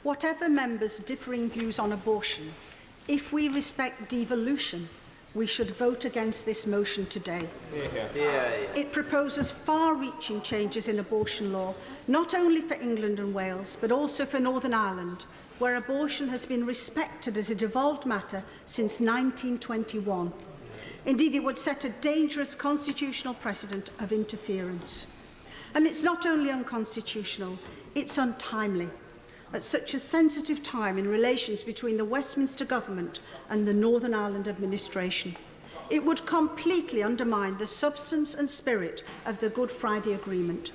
whatever members' differing views on abortion, if we respect devolution, we should vote against this motion today. It proposes far-reaching changes in abortion law, not only for England and Wales, but also for Northern Ireland, where abortion has been respected as a devolved matter since 1921. Indeed, it would set a dangerous constitutional precedent of interference. And it's not only unconstitutional, it's untimely. At such a sensitive time in relations between the Westminster Government and the Northern Ireland administration. It would completely undermine the substance and spirit of the Good Friday Agreement.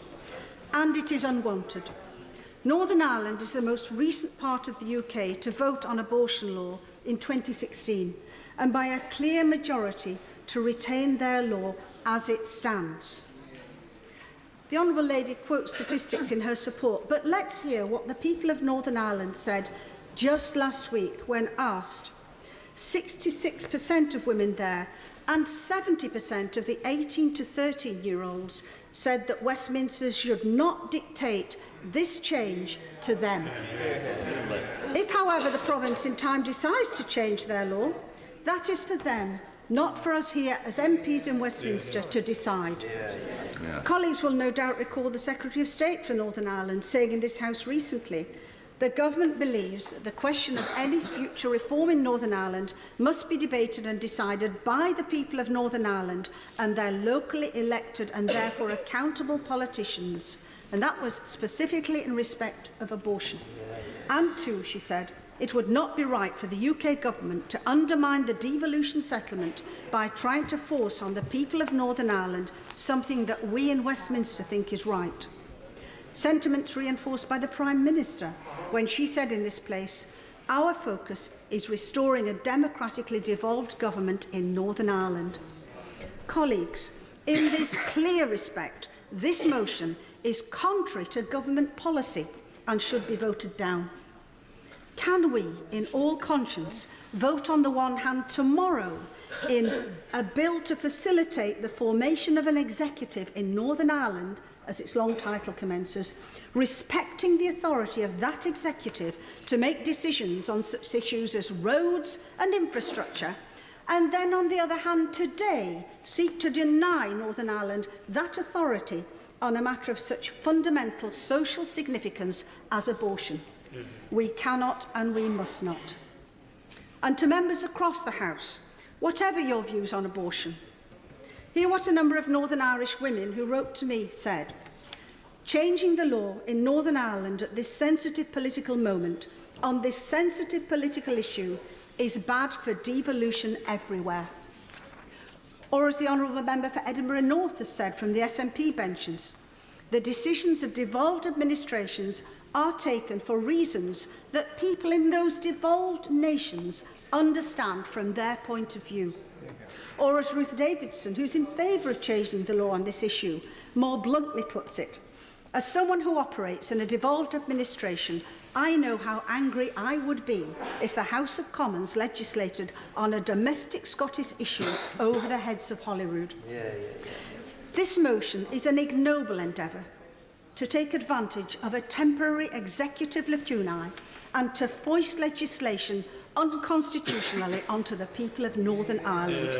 And it is unwanted. Northern Ireland is the most recent part of the UK to vote on abortion law in 2016, and by a clear majority to retain their law as it stands. The Honourable Lady quotes statistics in her support, but let's hear what the people of Northern Ireland said just last week when asked. 66% of women there and 70% of the 18 to 13-year-olds said that Westminster should not dictate this change to them. If, however, the province in time decides to change their law, that is for them, not for us here as MPs in Westminster to decide. Colleagues will no doubt recall the Secretary of State for Northern Ireland saying in this House recently, the Government believes that the question of any future reform in Northern Ireland must be debated and decided by the people of Northern Ireland and their locally elected and therefore accountable politicians. And that was specifically in respect of abortion. And too, she said, it would not be right for the UK Government to undermine the devolution settlement by trying to force on the people of Northern Ireland something that we in Westminster think is right. Sentiments reinforced by the Prime Minister when she said in this place, our focus is restoring a democratically devolved government in Northern Ireland. Colleagues, in this clear respect, this motion is contrary to government policy and should be voted down. Can we, in all conscience, vote on the one hand tomorrow in a bill to facilitate the formation of an executive in Northern Ireland, as its long title commences, respecting the authority of that executive to make decisions on such issues as roads and infrastructure, and then, on the other hand, today seek to deny Northern Ireland that authority on a matter of such fundamental social significance as abortion? We cannot and we must not. And to members across the House, whatever your views on abortion, hear what a number of Northern Irish women who wrote to me said. Changing the law in Northern Ireland at this sensitive political moment, on this sensitive political issue, is bad for devolution everywhere. Or as the Honourable Member for Edinburgh North has said from the SNP benches, the decisions of devolved administrations are taken for reasons that people in those devolved nations understand from their point of view. Or as Ruth Davidson, who's in favour of changing the law on this issue, more bluntly puts it, as someone who operates in a devolved administration, I know how angry I would be if the House of Commons legislated on a domestic Scottish issue over the heads of Holyrood. This motion is an ignoble endeavour to take advantage of a temporary executive lacunae and to foist legislation unconstitutionally onto the people of Northern Ireland.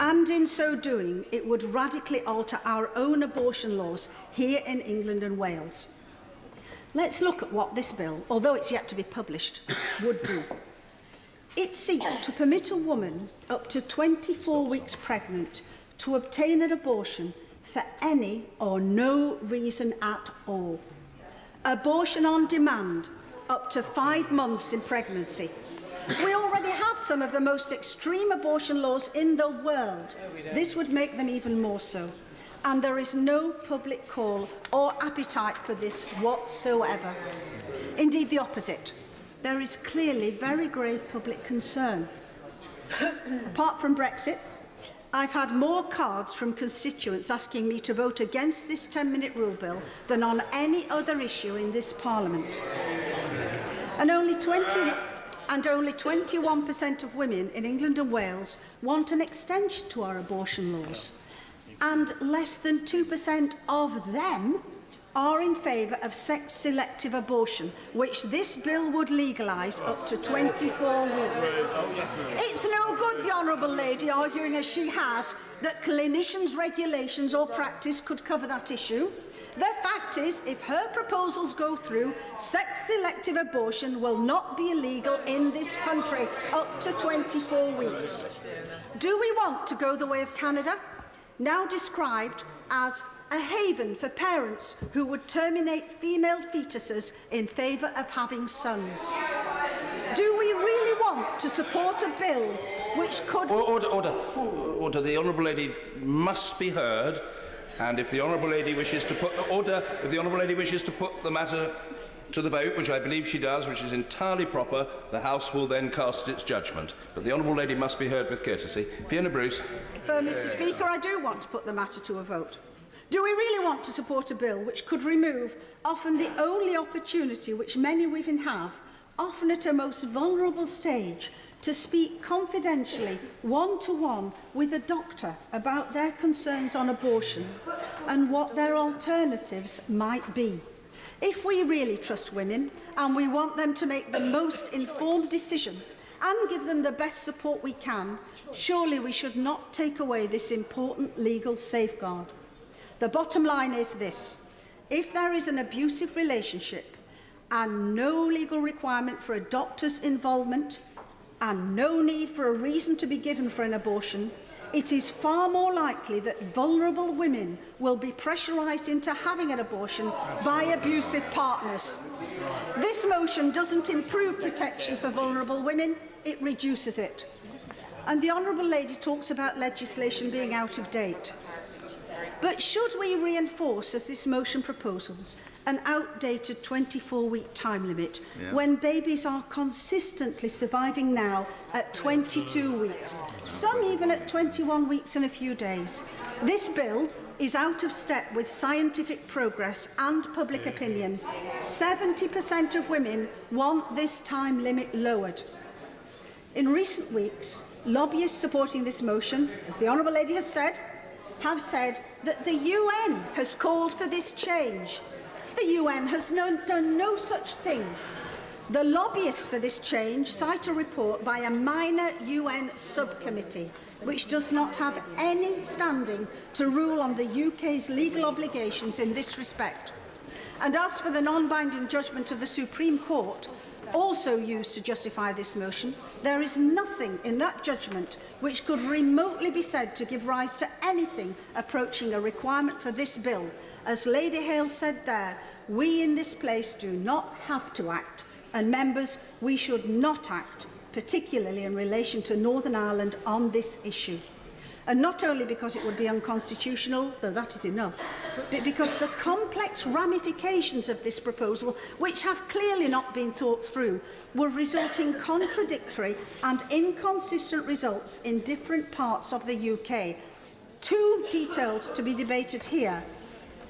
And in so doing, it would radically alter our own abortion laws here in England and Wales. Let's look at what this bill, although it's yet to be published, would do. It seeks to permit a woman up to 24 weeks pregnant to obtain an abortion for any or no reason at all. Abortion on demand, up to 5 months in pregnancy. We already have some of the most extreme abortion laws in the world. This would make them even more so. And there is no public call or appetite for this whatsoever. Indeed, the opposite. There is clearly very grave public concern. Apart from Brexit, I've had more cards from constituents asking me to vote against this 10-minute rule bill than on any other issue in this Parliament. And only 21% of women in England and Wales want an extension to our abortion laws. And less than 2% of them are in favour of sex-selective abortion, which this bill would legalise up to 24 weeks. It's no good the honourable lady arguing, as she has, that clinicians' regulations or practice could cover that issue. The fact is, if her proposals go through, sex-selective abortion will not be illegal in this country up to 24 weeks. Do we want to go the way of Canada, now described as a haven for parents who would terminate female fetuses in favour of having sons? Do we really want to support a bill which could... Order. The honourable lady must be heard, and if the honourable lady wishes to put the matter to the vote, which I believe she does, which is entirely proper, the House will then cast its judgment. But the honourable lady must be heard with courtesy. Fiona Bruce. Mr. Speaker, I do want to put the matter to a vote. Do we really want to support a bill which could remove often the only opportunity which many women have, often at a most vulnerable stage, to speak confidentially, one-to-one, with a doctor about their concerns on abortion and what their alternatives might be? If we really trust women and we want them to make the most informed decision and give them the best support we can, surely we should not take away this important legal safeguard. The bottom line is this: if there is an abusive relationship and no legal requirement for a doctor's involvement and no need for a reason to be given for an abortion, it is far more likely that vulnerable women will be pressurised into having an abortion by abusive partners. This motion doesn't improve protection for vulnerable women, it reduces it. And the honourable lady talks about legislation being out of date. But should we reinforce, as this motion proposes, an outdated 24-week time limit when babies are consistently surviving now at 22 weeks, some even at 21 weeks and a few days? This bill is out of step with scientific progress and public opinion. 70% of women want this time limit lowered. In recent weeks, lobbyists supporting this motion, as the honourable lady has said, have said that the UN has called for this change. The UN has done no such thing. The lobbyists for this change cite a report by a minor UN subcommittee, which does not have any standing to rule on the UK's legal obligations in this respect. And as for the non-binding judgment of the Supreme Court, also used to justify this motion, there is nothing in that judgment which could remotely be said to give rise to anything approaching a requirement for this bill. As Lady Hale said there, we in this place do not have to act, and members, we should not act, particularly in relation to Northern Ireland on this issue. And not only because it would be unconstitutional, though that is enough, but because the complex ramifications of this proposal, which have clearly not been thought through, will result in contradictory and inconsistent results in different parts of the UK. Too detailed to be debated here,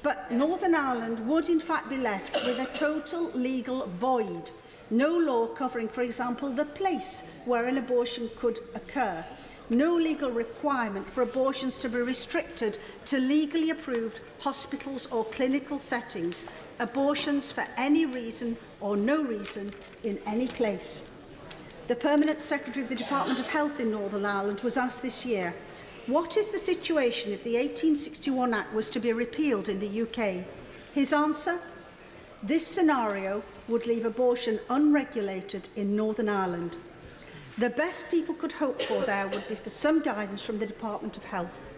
but Northern Ireland would in fact be left with a total legal void. No law covering, for example, the place where an abortion could occur. No legal requirement for abortions to be restricted to legally approved hospitals or clinical settings. Abortions for any reason or no reason in any place. The Permanent Secretary of the Department of Health in Northern Ireland was asked this year, what is the situation if the 1861 Act was to be repealed in the UK? His answer? This scenario would leave abortion unregulated in Northern Ireland. The best people could hope for there would be for some guidance from the Department of Health.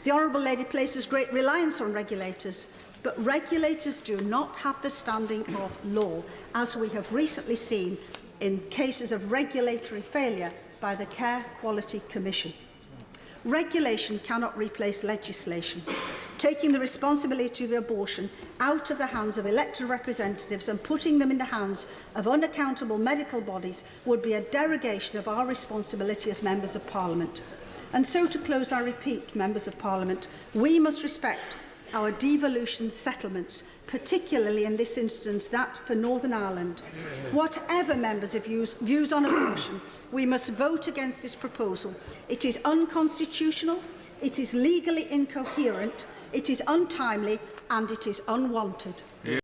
The honourable lady places great reliance on regulators, but regulators do not have the standing of law, as we have recently seen in cases of regulatory failure by the Care Quality Commission. Regulation cannot replace legislation. Taking the responsibility of abortion out of the hands of elected representatives and putting them in the hands of unaccountable medical bodies would be a derogation of our responsibility as Members of Parliament. And so, to close, I repeat, Members of Parliament, we must respect our devolution settlements, particularly in this instance that for Northern Ireland. Whatever members' views on abortion, we must vote against this proposal. It is unconstitutional, it is legally incoherent, It is untimely and it is unwanted.